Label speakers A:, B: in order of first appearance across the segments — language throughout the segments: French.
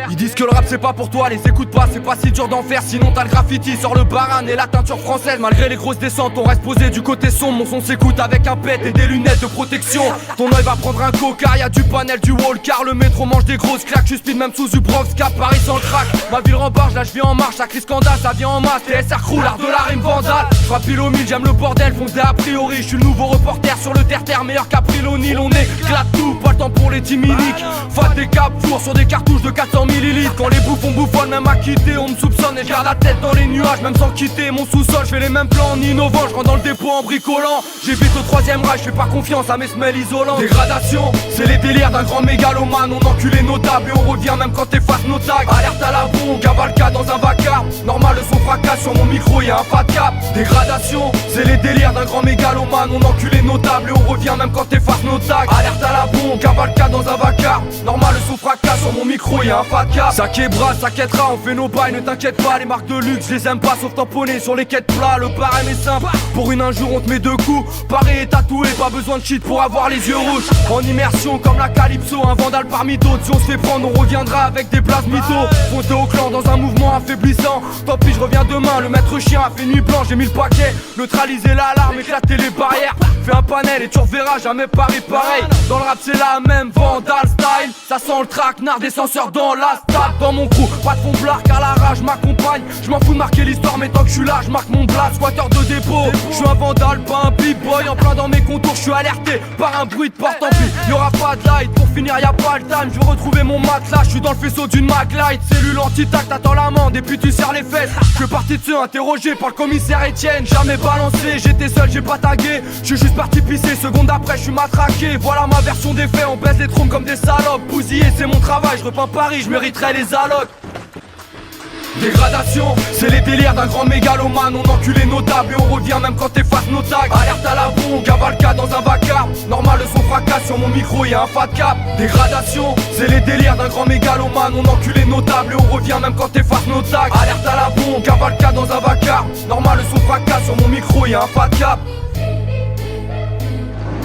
A: Ils disent que le rap c'est pas pour toi, les écoute pas, c'est pas si dur d'en faire. Sinon t'as le graffiti sur le baran et la teinture française. Malgré les grosses descentes, on reste posé du côté sombre. Mon son s'écoute avec un pet et des lunettes de protection. Ton œil va prendre un coca, y'a du panel, du wall car le métro mange des grosses claques. Je speed même sous Dubrovska, Paris sans le crack. Ma ville rembarge, là je vis en marche, la crise scandale, ça vient en masse. TSR crew, l'art de la rime vandale. Je frappe pile au mille, j'aime le bordel, foncé a priori. Je suis le nouveau reporter sur le terre-terre, meilleur qu'April O'Neil. On éclate tout, pas le temps pour les timiniques. Fat des captures sur des cartouches de 400 millilitres. Quand les bouffons bouffonnent, même à quitter, on me soupçonne et je garde la tête dans les nuages, même sans quitter mon sous-sol. Je fais les mêmes plans en innovant, je rentre dans le dépôt en bricolant. J'évite au troisième rage, je fais pas confiance à mes semelles isolantes. Dégradation, c'est les délires d'un grand mégalomane. On encule les notables et on revient même quand t'effaces nos tags. Alerte à la bombe, cavalcade dans un vacarme. Normal, le son fracasse, sur mon micro y'a un fat cap. Dégradation, c'est les délires d'un grand mégalomane. On encule les notables et on revient même quand t'effaces nos tags. Alerte à la bombe, cavalcade dans un vacarme. Normal, le son fracasse, sur mon micro y'a un fat cap. Ça québra, ça quêtera, on fait nos bails, ne t'inquiète pas. Les marques de luxe, je les aime pas sauf tamponner sur les quêtes plats. Le barème est simple, pour une injure on te met deux coups. Paris est tatoué, pas besoin de cheat pour avoir les yeux rouges. En immersion comme la Calypso, un vandale parmi d'autres. Si on se fait prendre, on reviendra avec des places mythos. Monter au clan dans un mouvement affaiblissant. Tant pis, je reviens demain, le maître chien a fait nuit blanche. J'ai mis le paquet, neutraliser l'alarme, éclater les barrières. Fais un panel et tu reverras jamais Paris pareil. Dans le rap c'est la même, vandale style. Ça sent le traquenard des censeurs dans la stade. Dans mon crew, pas de fond blar car la rage m'accompagne. Je m'en fous de marquer l'histoire mais tant que je suis là, je marque mon blast. Squatter de dépôt, je suis un vandale, pas un big boy. En plein dans mes contours, je suis alerté par un bruit de porte. Tant pis, y'aura pas de light, pour finir y'a pas le time. Je veux retrouver mon matelas, je suis dans le faisceau d'une Mac Light. Cellule anti-tac, t'attends l'amende et puis tu serres les fesses. Je suis parti dessus, interrogé par le commissaire Etienne. Jamais balancé, j'étais seul, j'ai pas tagué. Je suis juste parti pisser, seconde après je suis matraqué. Voilà ma version des faits, on baisse les trompes comme des salopes. Bousiller c'est mon travail, je repeins Paris, je mériterais les allocs. Dégradation, c'est les délires d'un grand mégalomane. On encule les notables et on revient même quand t'effaces nos tags. Alerte à la bombe, cavalcade dans un vacarme. Normal, le son fracasse, sur mon micro y'a un fat cap. Dégradation, c'est les délires d'un grand mégalomane. On encule les notables et on revient même quand t'effaces nos tags. Alerte à la bombe, cavalcade dans un vacarme. Normal, le son fracasse, sur mon micro y'a un fat cap.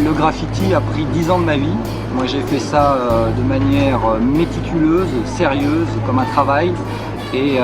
B: Le graffiti a pris 10 ans de ma vie. Moi j'ai fait ça de manière méticuleuse, sérieuse, comme un travail. Et